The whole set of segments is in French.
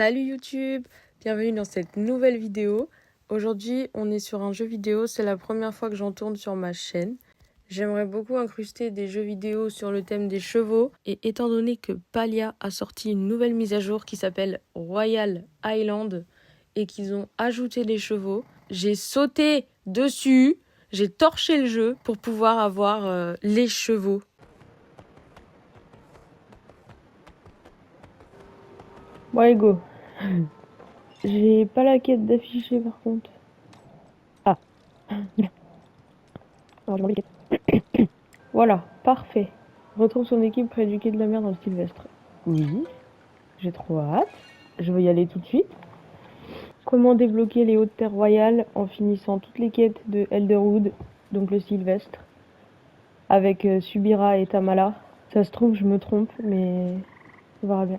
Salut YouTube, bienvenue dans cette nouvelle vidéo. Aujourd'hui, on est sur un jeu vidéo, c'est la première fois que j'en tourne sur ma chaîne. J'aimerais beaucoup incruster des jeux vidéo sur le thème des chevaux et étant donné que Palia a sorti une nouvelle mise à jour qui s'appelle Royal Island et qu'ils ont ajouté les chevaux, j'ai sauté dessus, j'ai torché le jeu pour pouvoir avoir les chevaux. Bon, allez, go. J'ai pas la quête d'afficher par contre. Ah. Alors, je m'en vais les quêtes. Voilà, parfait. Retrouve son équipe près du quai de la mer dans le Sylvestre. Oui, j'ai trop hâte. Je vais y aller tout de suite. Comment débloquer les hautes terres royales en finissant toutes les quêtes de Elderwood, donc le Sylvestre, avec Subira et Tamala. Ça se trouve, je me trompe, mais on verra bien.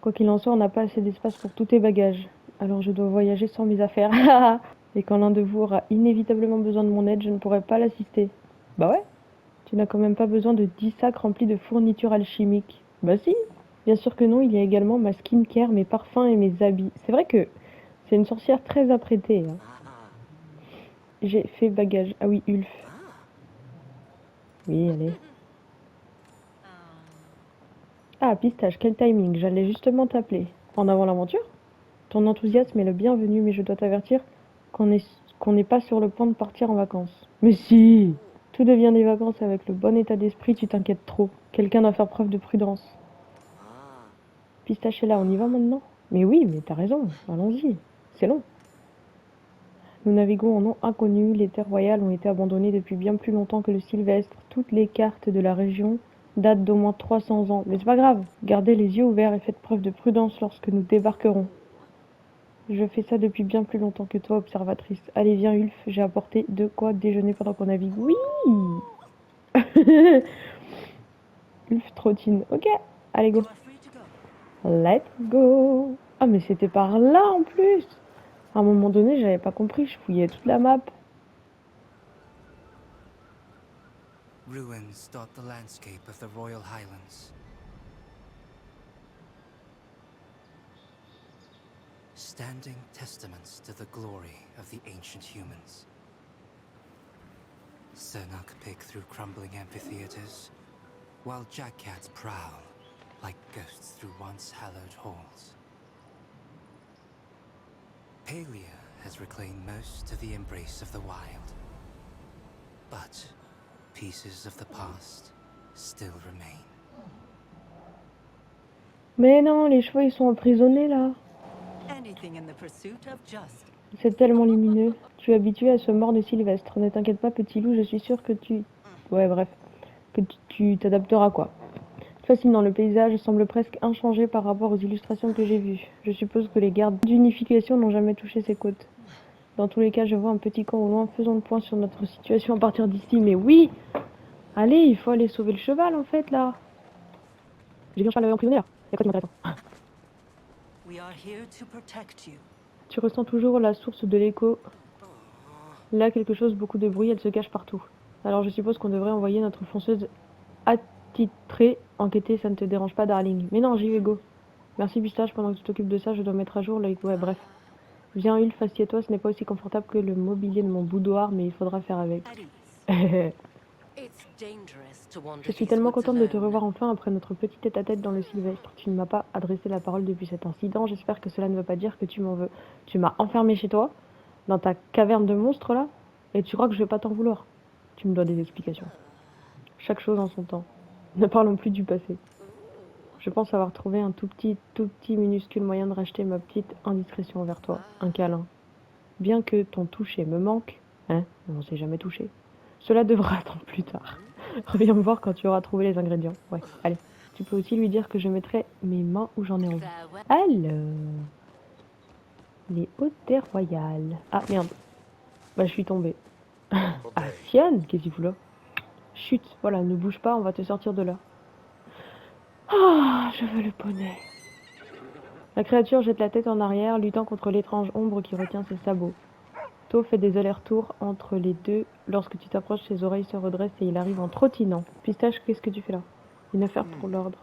Quoi qu'il en soit, on n'a pas assez d'espace pour tous tes bagages. Alors je dois voyager sans mes affaires. Et quand l'un de vous aura inévitablement besoin de mon aide, je ne pourrai pas l'assister. Bah ouais. Tu n'as quand même pas besoin de 10 sacs remplis de fournitures alchimiques. Bah si. Bien sûr que non, il y a également ma skincare, mes parfums et mes habits. C'est vrai que c'est une sorcière très apprêtée. Hein. J'ai fait bagage. Ah oui, Ulf. Oui, allez. Ah, Pistache, quel timing. J'allais justement t'appeler. En avant l'aventure? Ton enthousiasme est le bienvenu, mais je dois t'avertir qu'on n'est pas sur le point de partir en vacances. Mais si! Tout devient des vacances avec le bon état d'esprit, tu t'inquiètes trop. Quelqu'un doit faire preuve de prudence. Pistache est là, on y va maintenant? Mais oui, mais t'as raison, allons-y. C'est long. Nous naviguons en nom inconnu, les terres royales ont été abandonnées depuis bien plus longtemps que le Sylvestre. Toutes les cartes de la région datent d'au moins 300 ans. Mais c'est pas grave, gardez les yeux ouverts et faites preuve de prudence lorsque nous débarquerons. Je fais ça depuis bien plus longtemps que toi, observatrice. Allez, viens, Ulf, j'ai apporté de quoi déjeuner pendant qu'on navigue. Oui. Ulf trottine. Ok, allez, go. Let's go. Ah, mais c'était par là en plus. À un moment donné, j'avais pas compris, je fouillais toute la map. Ruins dot the landscape of the Royal Highlands. Standing testaments to the glory of the ancient humans. Cernuk pick through crumbling amphitheaters, while jackcats prowl like ghosts through once hallowed halls. Palia has reclaimed most of the embrace of the wild, but pieces of the past still remain. Mais non, les chevaux ils sont emprisonnés là. C'est tellement lumineux. Tu es habitué à ce mort de Sylvestre. Ne t'inquiète pas, petit loup, je suis sûre que tu... Ouais, bref. Que tu t'adapteras quoi. Fascinant, le paysage semble presque inchangé par rapport aux illustrations que j'ai vues. Je suppose que les gardes d'unification n'ont jamais touché ces côtes. Dans tous les cas, je vois un petit camp au loin. Faisons le point sur notre situation à partir d'ici. Mais oui! Allez, il faut aller sauver le cheval en fait là. J'ai vu un cheval emprisonné là. Y'a quoi qui m'intéresse? Tu ressens toujours la source de l'écho. Là, quelque chose, beaucoup de bruit, elle se cache partout. Alors je suppose qu'on devrait envoyer notre fonceuse attitrée enquêter, ça ne te dérange pas, darling. Mais non, j'y vais, go. Merci, Pistache, pendant que tu t'occupes de ça, je dois mettre à jour le... Ouais, bref. Viens, Ulf, assieds-toi, ce n'est pas aussi confortable que le mobilier de mon boudoir, mais il faudra faire avec. Je suis tellement contente de te revoir enfin après notre petit tête-à-tête dans le Sylvestre. Tu ne m'as pas adressé la parole depuis cet incident, j'espère que cela ne veut pas dire que tu m'en veux. Tu m'as enfermé chez toi, dans ta caverne de monstres là, et tu crois que je vais pas t'en vouloir. Tu me dois des explications. Chaque chose en son temps. Ne parlons plus du passé. Je pense avoir trouvé un tout petit minuscule moyen de racheter ma petite indiscrétion envers toi. Un câlin. Bien que ton toucher me manque, hein, on s'est jamais touché. Cela devra attendre plus tard. Reviens me voir quand tu auras trouvé les ingrédients. Ouais, allez. Tu peux aussi lui dire que je mettrai mes mains où j'en ai envie. Alors, les hautes terres royales. Ah merde. Bah je suis tombée. Ah Sion, qu'est-ce qu'il fout là? Chut, voilà, ne bouge pas, on va te sortir de là. Ah, je veux le poney. La créature jette la tête en arrière, luttant contre l'étrange ombre qui retient ses sabots. To fait des allers-retours entre les deux. Lorsque tu t'approches, ses oreilles se redressent et il arrive en trottinant. Pistache, qu'est-ce que tu fais là? Une affaire pour l'ordre.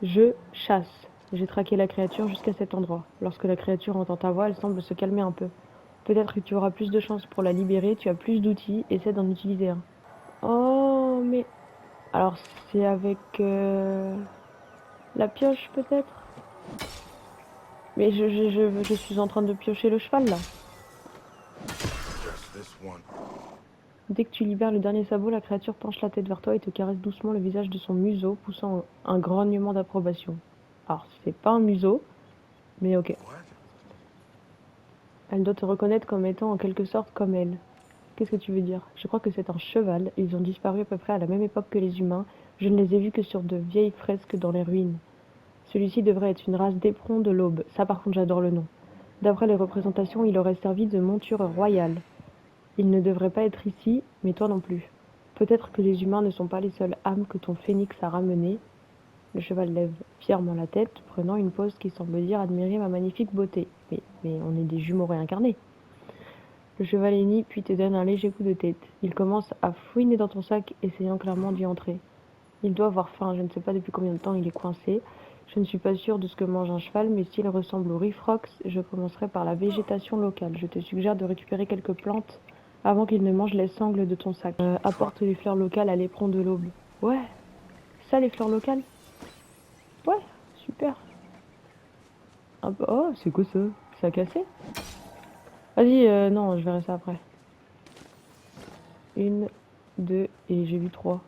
Je chasse. J'ai traqué la créature jusqu'à cet endroit. Lorsque la créature entend ta voix, elle semble se calmer un peu. Peut-être que tu auras plus de chances pour la libérer, tu as plus d'outils, essaie d'en utiliser un. Oh, mais... Alors, c'est avec la pioche, peut-être? Mais je suis en train de piocher le cheval, là. Dès que tu libères le dernier sabot, la créature penche la tête vers toi et te caresse doucement le visage de son museau, poussant un grognement d'approbation. Alors, c'est pas un museau, mais ok. Elle doit te reconnaître comme étant en quelque sorte comme elle. Qu'est-ce que tu veux dire? Je crois que c'est un cheval. Ils ont disparu à peu près à la même époque que les humains. Je ne les ai vus que sur de vieilles fresques dans les ruines. Celui-ci devrait être une race d'éperons de l'Aube. Ça, par contre, j'adore le nom. D'après les représentations, il aurait servi de monture royale. Il ne devrait pas être ici, mais toi non plus. Peut-être que les humains ne sont pas les seules âmes que ton phénix a ramenées. Le cheval lève fièrement la tête, prenant une pose qui semble dire admirer ma magnifique beauté. Mais on est des jumeaux réincarnés. Le cheval hennit, puis te donne un léger coup de tête. Il commence à fouiner dans ton sac, essayant clairement d'y entrer. Il doit avoir faim, je ne sais pas depuis combien de temps il est coincé. Je ne suis pas sûre de ce que mange un cheval, mais s'il ressemble au Rifrox, je commencerai par la végétation locale. Je te suggère de récupérer quelques plantes avant qu'il ne mange les sangles de ton sac. Apporte les fleurs locales à l'éperon de l'aube. Ouais, ça les fleurs locales? Ouais, super. Oh, c'est quoi ça? Ça a cassé? Vas-y, non, je verrai ça après. Une, deux, et j'ai vu trois.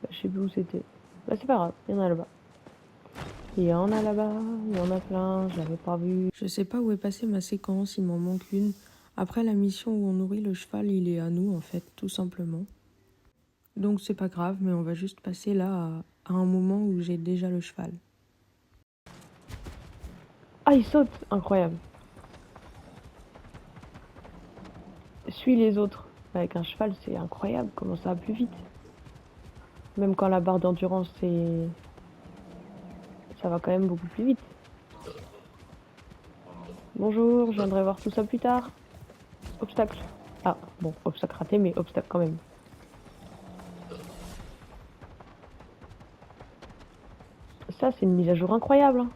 Bah, je sais plus où c'était. Bah, c'est pas grave, il y en a là-bas. Il y en a là-bas, il y en a plein, je l'avais pas vu. Je sais pas où est passée ma séquence, il m'en manque une. Après la mission où on nourrit le cheval, il est à nous en fait, tout simplement. Donc c'est pas grave, mais on va juste passer là à un moment où j'ai déjà le cheval. Ah, il saute! Incroyable. Suis les autres. Avec un cheval, c'est incroyable comment ça va plus vite. Même quand la barre d'endurance, ça va quand même beaucoup plus vite. Bonjour, je viendrai voir tout ça plus tard. Obstacle. Ah, bon, obstacle raté, mais obstacle quand même. Ça, c'est une mise à jour incroyable, hein.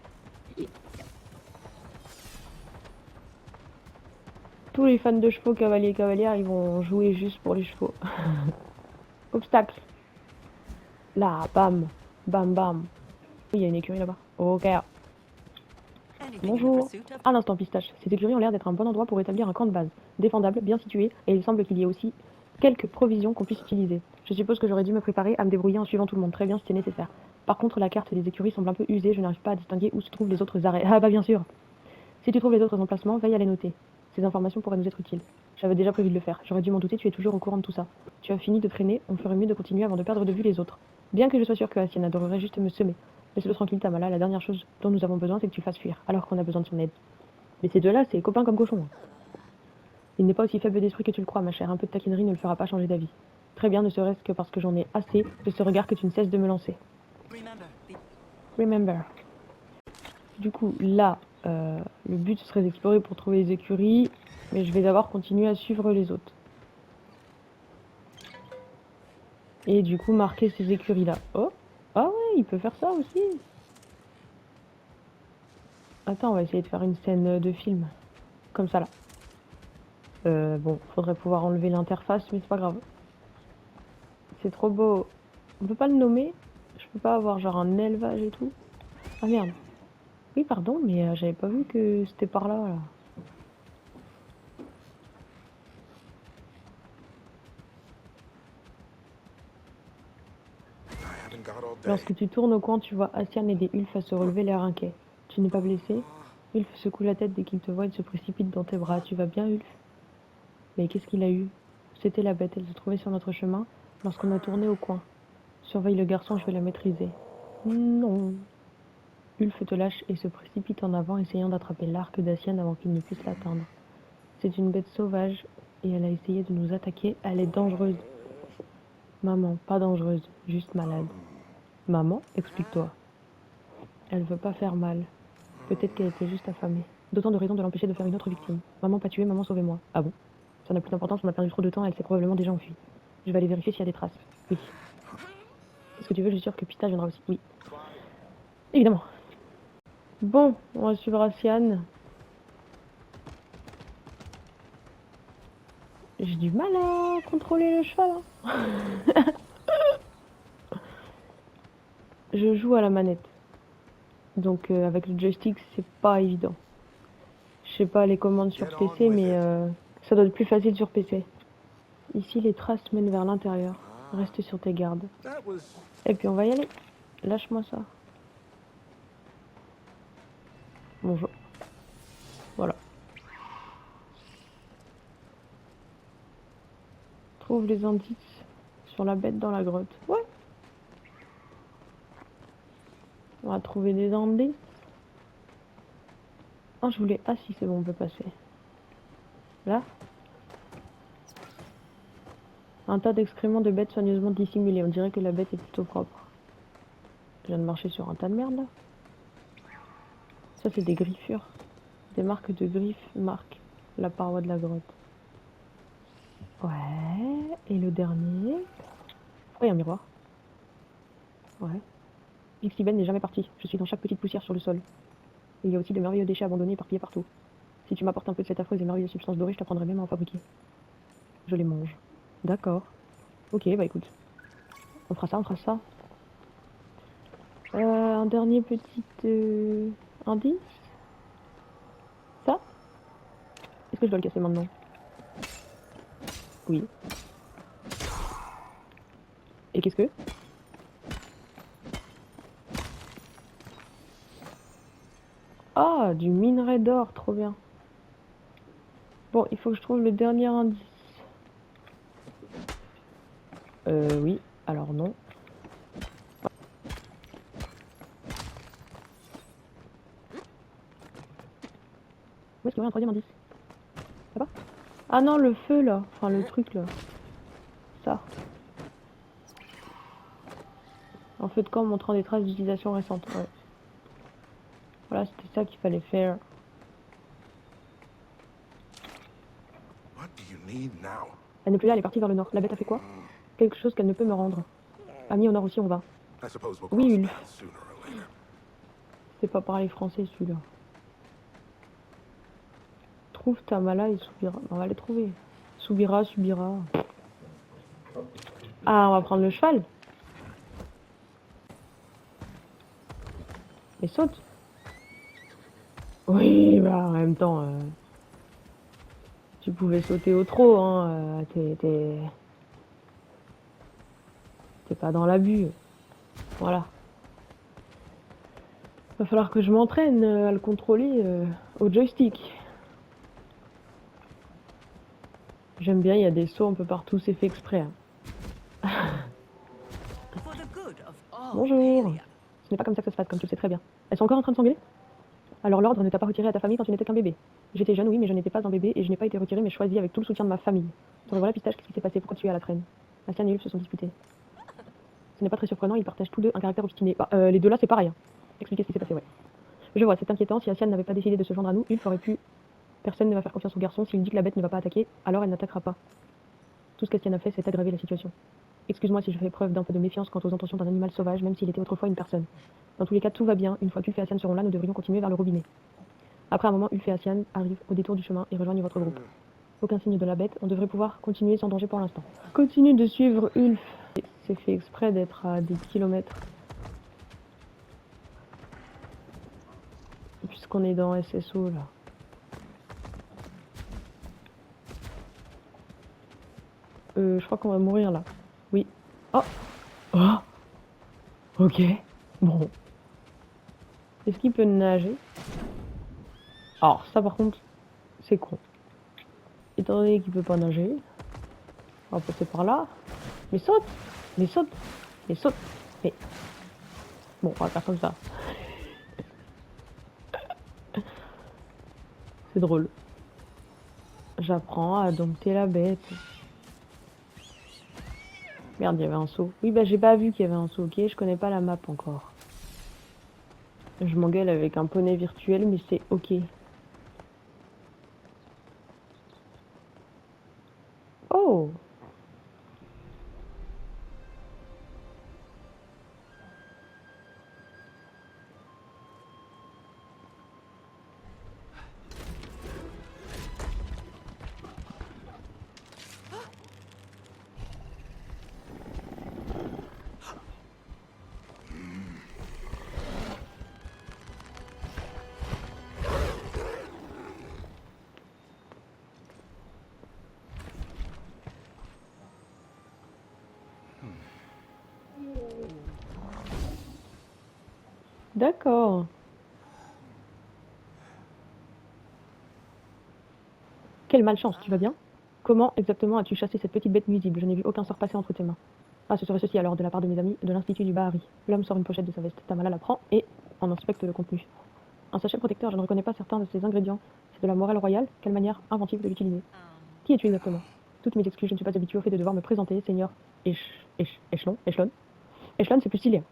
Tous les fans de chevaux, cavaliers et cavalières, ils vont jouer juste pour les chevaux. Obstacle. Là, bam. Bam, bam. Il y a une écurie là-bas. Ok. Bonjour. Un instant, pistache. Ces écuries ont l'air d'être un bon endroit pour établir un camp de base. Défendable, bien situé, et il semble qu'il y ait aussi quelques provisions qu'on puisse utiliser. Je suppose que j'aurais dû me préparer à me débrouiller en suivant tout le monde. Très bien, si c'est nécessaire. Par contre, la carte des écuries semble un peu usée, je n'arrive pas à distinguer où se trouvent les autres arrêts. Ah bah bien sûr. Si tu trouves les autres emplacements, veille à les noter. Ces informations pourraient nous être utiles. J'avais déjà prévu de le faire. J'aurais dû m'en douter, tu es toujours au courant de tout ça. Tu as fini de traîner, on ferait mieux de continuer avant de perdre de vue les autres. Bien que je sois sûre que Asienne adorerait juste me semer. Laisse-le tranquille, Tamala, la dernière chose dont nous avons besoin, c'est que tu le fasses fuir, alors qu'on a besoin de son aide. Mais ces deux-là, c'est copains comme cochons. Il n'est pas aussi faible d'esprit que tu le crois, ma chère. Un peu de taquinerie ne le fera pas changer d'avis. Très bien, ne serait-ce que parce que j'en ai assez de ce regard que tu ne cesses de me lancer. Remember. Du coup, là, le but ce serait d'explorer pour trouver les écuries, mais je vais d'abord continuer à suivre les autres. Et du coup, marquer ces écuries-là. Oh! Ah ouais, il peut faire ça aussi! Attends, on va essayer de faire une scène de film. Comme ça, là. Bon, faudrait pouvoir enlever l'interface, mais c'est pas grave. C'est trop beau. On peut pas le nommer? Je peux pas avoir genre un élevage et tout? Ah merde. Oui, pardon, mais j'avais pas vu que c'était par là, là. Lorsque tu tournes au coin, tu vois Asian et des Ulfs à se relever l'air inquiet. Tu n'es pas blessé? Ulf secoue la tête dès qu'il te voit et se précipite dans tes bras. Tu vas bien, Ulf? Mais qu'est-ce qu'il a eu? C'était la bête, elle se trouvait sur notre chemin lorsqu'on a tourné au coin. Surveille le garçon, je vais la maîtriser. Non. Ulf te lâche et se précipite en avant, essayant d'attraper l'arc d'Asian avant qu'il ne puisse l'atteindre. C'est une bête sauvage et elle a essayé de nous attaquer. Elle est dangereuse. Maman, pas dangereuse, juste malade. Maman, explique-toi. Elle veut pas faire mal. Peut-être qu'elle était juste affamée. D'autant de raisons de l'empêcher de faire une autre victime. Maman pas tué, maman sauvez-moi. Ah bon? Ça n'a plus d'importance, on a perdu trop de temps, elle s'est probablement déjà enfuie. Je vais aller vérifier s'il y a des traces. Oui. Qu'est-ce que tu veux? Je suis sûre que Pistache viendra aussi. Oui. Évidemment. Bon, on va suivre Asian. J'ai du mal à contrôler le cheval. Hein. Je joue à la manette. Donc avec le joystick, c'est pas évident. Je sais pas les commandes sur PC, mais ça doit être plus facile sur PC. Ici, les traces mènent vers l'intérieur. Reste sur tes gardes. Et puis on va y aller. Lâche-moi ça. Bonjour. Voilà. Trouve les indices sur la bête dans la grotte. Ouais. On va trouver des indices. Ah, je voulais... Ah si, c'est bon, on peut passer. Là. Un tas d'excréments de bêtes soigneusement dissimulés. On dirait que la bête est plutôt propre. Je viens de marcher sur un tas de merde, là. Ça, c'est des griffures. Des marques de griffes marquent la paroi de la grotte. Ouais. Et le dernier... Oh, il y a un miroir. Ouais. Pixie-Ben n'est jamais parti. Je suis dans chaque petite poussière sur le sol. Il y a aussi de merveilleux déchets abandonnés éparpillés partout. Si tu m'apportes un peu de cette affreuse et merveilleuse substance dorée, je t'apprendrai même à en fabriquer. Je les mange. D'accord. Ok, bah écoute. On fera ça, on fera ça. Un dernier petit indice. Ça? Est-ce que je dois le casser maintenant? Oui. Et qu'est-ce que? Ah, du minerai d'or, trop bien. Bon, il faut que je trouve le dernier indice. Oui. Alors non. Où est-ce qu'il y aurait un troisième indice? Là-bas? Ah non, le feu, là. Enfin, le truc, là. Ça. Un feu de camp montrant des traces d'utilisation récentes. Ouais. Voilà, c'était ça qu'il fallait faire. Elle n'est plus là, elle est partie vers le nord. La bête a fait quoi? Quelque chose qu'elle ne peut me rendre. Ami, au nord aussi, on va. Oui, Ulf. C'est pas parler français, celui-là. Trouve Tamala et Soubira. On va les trouver. Soubira, Subira. Ah, on va prendre le cheval. Et saute. Oui, bah en même temps, tu pouvais sauter au trot, hein. T'es pas dans l'abus. Voilà. Va falloir que je m'entraîne à le contrôler au joystick. J'aime bien, il y a des sauts un peu partout, c'est fait exprès. Hein. Bonjour. Ce n'est pas comme ça que ça se passe, comme tu le sais très bien. Elles sont encore en train de s'engueuler? Alors l'ordre ne t'a pas retiré à ta famille quand tu n'étais qu'un bébé. J'étais jeune, oui, mais je n'étais pas un bébé et je n'ai pas été retiré, mais choisi avec tout le soutien de ma famille. Te revoilà, Pistache, qu'est-ce qui s'est passé? Pourquoi tu es à la traîne? Asian et Ulf se sont disputés. Ce n'est pas très surprenant, ils partagent tous deux un caractère obstiné. Bah, les deux là, c'est pareil. Hein. Expliquez ce qui s'est passé, ouais. Je vois, c'est inquiétant. Si Asian n'avait pas décidé de se joindre à nous, Ulf aurait pu. Personne ne va faire confiance au garçon. S'il dit que la bête ne va pas attaquer, alors elle n'attaquera pas. Tout ce qu'Asian a fait, c'est aggraver la situation. Excuse-moi si je fais preuve d'un peu de méfiance quant aux intentions d'un animal sauvage, même s'il était autrefois une personne. Dans tous les cas, tout va bien. Une fois qu'Ulf et Asian seront là, nous devrions continuer vers le robinet. Après un moment, Ulf et Asian arrivent au détour du chemin et rejoignent votre groupe. Aucun signe de la bête, on devrait pouvoir continuer sans danger pour l'instant. Continue de suivre Ulf. C'est fait exprès d'être à des kilomètres. Puisqu'on est dans SSO là. Je crois qu'on va mourir là. Oui. Oh. Oh. Ok. Bon. Est-ce qu'il peut nager? Alors ça par contre, c'est con. Étant donné qu'il peut pas nager, on va passer par là. Mais saute! Mais saute! Mais saute! Mais... Bon, on va faire comme ça. C'est drôle. J'apprends à dompter la bête. Merde, il y avait un saut. Oui, bah j'ai pas vu qu'il y avait un saut, ok? Je connais pas la map encore. Je m'engueule avec un poney virtuel, mais c'est ok. Oh! D'accord. Quelle malchance, tu vas bien? Comment exactement as-tu chassé cette petite bête nuisible? Je n'ai vu aucun sort passer entre tes mains. Ah, ce serait ceci alors de la part de mes amis de l'Institut du Bahari. L'homme sort une pochette de sa veste. Tamala la prend et en inspecte le contenu. Un sachet protecteur, je ne reconnais pas certains de ses ingrédients. C'est de la morelle royale? Quelle manière inventive de l'utiliser? Qui es-tu exactement? Toutes mes excuses, je ne suis pas habituée au fait de devoir me présenter, Seigneur Echelon. Echelon, c'est plus stylé.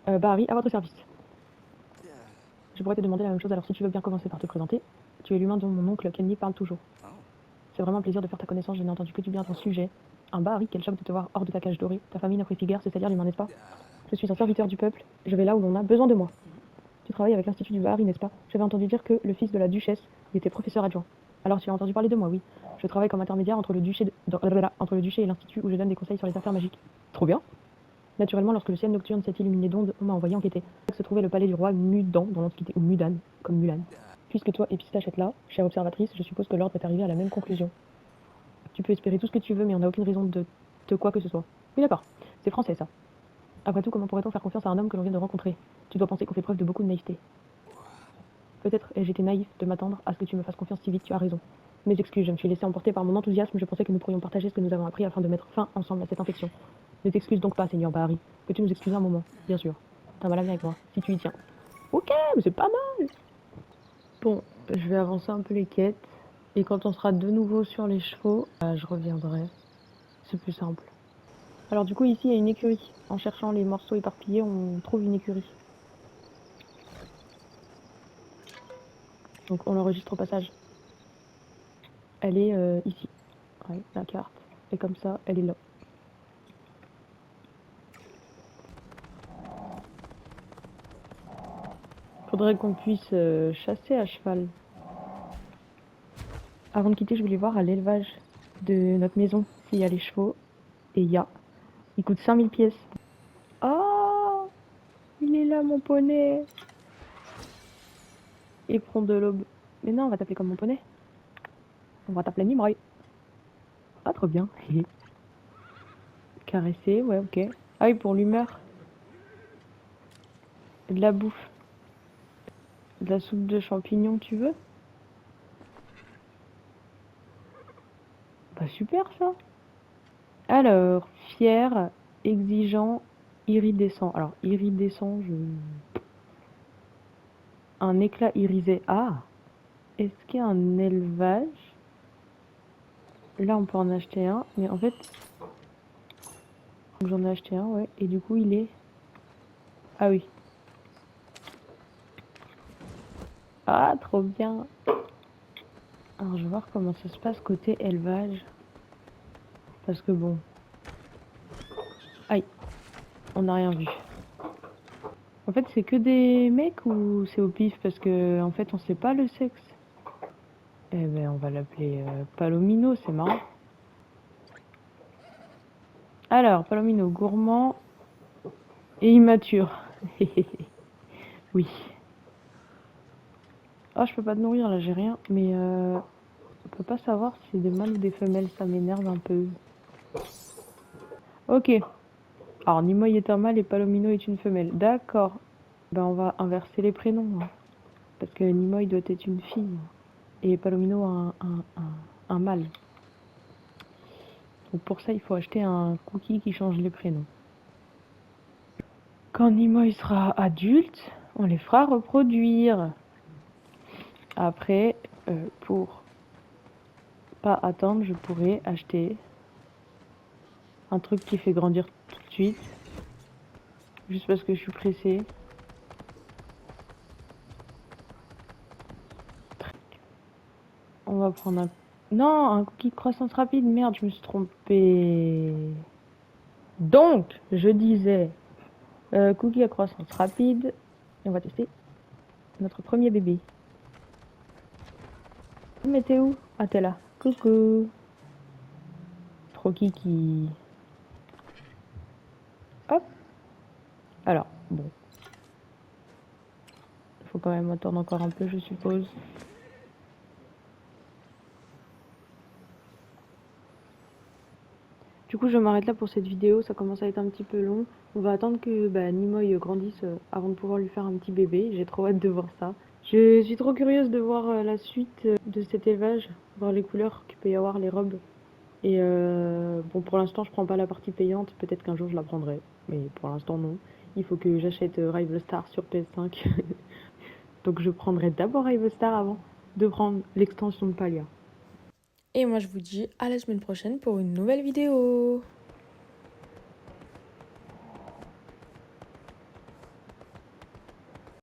Bahari, à votre service. Je pourrais te demander la même chose alors si tu veux bien commencer par te présenter. Tu es l'humain dont mon oncle Kenny parle toujours. C'est vraiment un plaisir de faire ta connaissance, je n'ai entendu que du bien de ton sujet. Un Bahari, quel choc de te voir hors de ta cage dorée. Ta famille n'apprécie guère ce salaire l'humain, n'est-ce pas? Je suis un serviteur du peuple, je vais là où l'on a besoin de moi. Tu travailles avec l'Institut du Bahari, n'est-ce pas? J'avais entendu dire que le fils de la duchesse y était professeur adjoint. Alors tu as entendu parler de moi, oui. Je travaille comme intermédiaire entre le duché et l'Institut où je donne des conseils sur les affaires magiques. Trop bien. Naturellement, lorsque le ciel nocturne s'est illuminé d'ondes, on m'a envoyé enquêter. Là se trouvait le palais du roi Mudan dans l'Antiquité, ou Mudan, comme Mulan. Puisque toi et Pistache êtes là, chère observatrice, je suppose que l'ordre est arrivé à la même conclusion. Tu peux espérer tout ce que tu veux, mais on n'a aucune raison de quoi que ce soit. Oui, d'accord. C'est français, ça. Après tout, comment pourrait-on faire confiance à un homme que l'on vient de rencontrer? Tu dois penser qu'on fait preuve de beaucoup de naïveté. Peut-être ai-je été naïf de m'attendre à ce que tu me fasses confiance si vite, tu as raison. Mes excuses, je me suis laissé emporter par mon enthousiasme, je pensais que nous pourrions partager ce que nous avons appris afin de mettre fin ensemble à cette infection. Ne t'excuse donc pas, Seigneur Bahari. Peux-tu nous excuser un moment? Bien sûr. T'as mal à bien avec moi, si tu y tiens. Ok, mais c'est pas mal. Bon, je vais avancer un peu les quêtes. Et quand on sera de nouveau sur les chevaux, je reviendrai. C'est plus simple. Alors du coup, ici, il y a une écurie. En cherchant les morceaux éparpillés, on trouve une écurie. Donc on l'enregistre au passage. Elle est ici. Ouais, la carte. Et comme ça, elle est là. Faudrait qu'on puisse chasser à cheval. Avant de quitter, je voulais voir à l'élevage de notre maison s'il y a les chevaux. Et il y a. Il coûte 5000 pièces. Oh, il est là, mon poney. Éperon de l'aube. Mais non, on va t'appeler comme mon poney. On va t'appeler Nimroy. Ah, trop bien. Caresser, ouais, ok. Ah oui, pour l'humeur. De la bouffe. De la soupe de champignons, tu veux? Bah super ça. Alors, fier, exigeant, iridescent. Alors, iridescent, je... Un éclat irisé. Ah! Est-ce qu'il y a un élevage? Là, on peut en acheter un, mais en fait... J'en ai acheté un, ouais. Et du coup, il est... Ah oui. Ah, trop bien! Alors, je vais voir comment ça se passe côté élevage. Parce que bon... Aïe, on n'a rien vu. En fait, c'est que des mecs ou c'est au pif? Parce que, en fait, on sait pas le sexe. Eh ben, on va l'appeler Palomino, c'est marrant. Alors, Palomino, gourmand et immature. Oui. Ah, je peux pas te nourrir, là, j'ai rien. Mais on peut pas savoir si c'est des mâles ou des femelles, ça m'énerve un peu. Ok. Alors, Nimoy est un mâle et Palomino est une femelle. D'accord. Ben, on va inverser les prénoms, hein. Parce que Nimoy doit être une fille. Et Palomino un mâle. Donc pour ça, il faut acheter un cookie qui change les prénoms. Quand Nimoy sera adulte, on les fera reproduire. Après, pour pas attendre, je pourrais acheter un truc qui fait grandir tout de suite. Juste parce que je suis pressée. On va prendre un... Non, un cookie de croissance rapide. Merde, je me suis trompée. Donc, je disais cookie à croissance rapide. Et on va tester notre premier bébé. Mais t'es où? Ah, t'es là. Coucou. Trop kiki. Hop. Alors, bon. Il faut quand même attendre encore un peu, je suppose. Du coup, coup, je m'arrête là pour cette vidéo. Ça commence à être un petit peu long. On va attendre que Nimoy grandisse avant de pouvoir lui faire un petit bébé. J'ai trop hâte de voir ça. Je suis trop curieuse de voir la suite de cet élevage, voir les couleurs qu'il peut y avoir, les robes. Et bon, pour l'instant, je prends pas la partie payante. Peut-être qu'un jour, je la prendrai. Mais pour l'instant, non. Il faut que j'achète Rival Star sur PS5. Donc, je prendrai d'abord Rival Star avant de prendre l'extension de Palia. Et moi, je vous dis à la semaine prochaine pour une nouvelle vidéo.